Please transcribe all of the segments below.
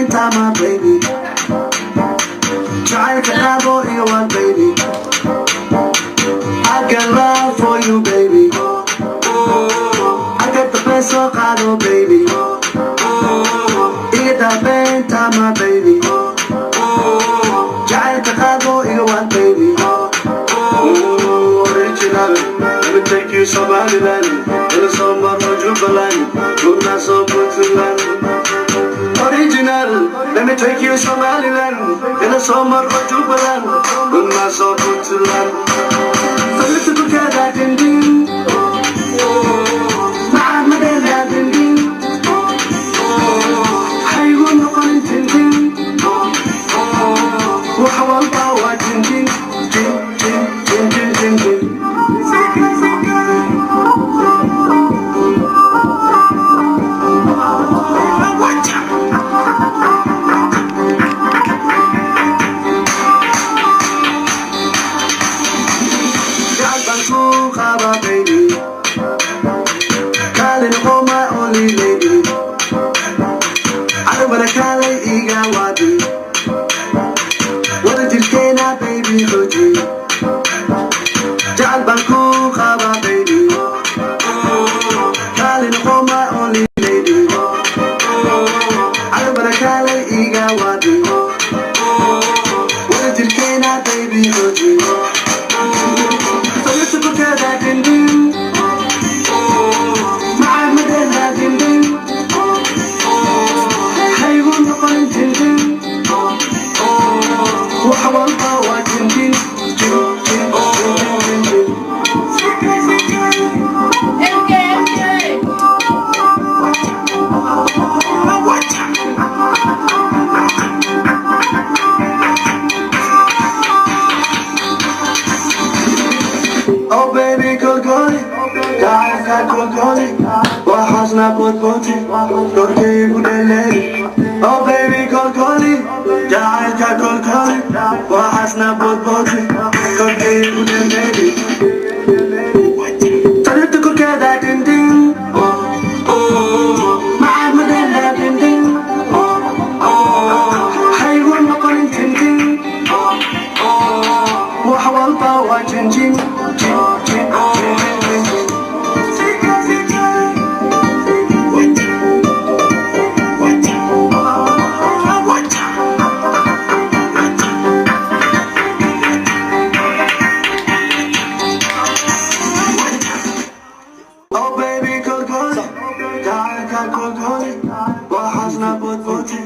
benta my baby. Try to have all you want, baby. I got love for you, baby. I got the best of Gabdho, baby. You get the benta my baby. Try to have all you want, baby. Original, let me take you Somaliland. In the summer of Jubaland, Luna so Fadlan. Original, let me take you Somaliland. In the summer of Jubaland, Luna so Fadlan. So let's go get that in ding. Mahadsanid in ding. Hey, we're not going to ding. We're all power ding ding. Ding ding ding ding ding ding. Baby, galino my only lady. I don't wanna call it igawadi. What did you say now, baby? Hoji, Jal Banku Khaba, baby. Galino my only lady. I don't wanna call it igawadi. What did you say now, baby? Hoji. Oh baby, Kolkoli, Daika Kolkoli, Wahasna Potpoti, Torke Budeleli. Oh baby, Kolkoli, Daika Kolkoli, Wahasna Potpoti, Torke Budeleli. Tell to cook that in ding. Mahadsanid that in ding. Hey, we're not going to ding. Wahawal power changing. Oh baby, Kolkoli, Daika Kolkoli, Wahasna Potpoti,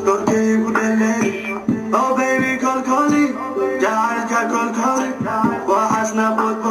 Torke Budeleli. Oh baby, Kolkoli, Daika Kolkoli, Wahasna Potpoti.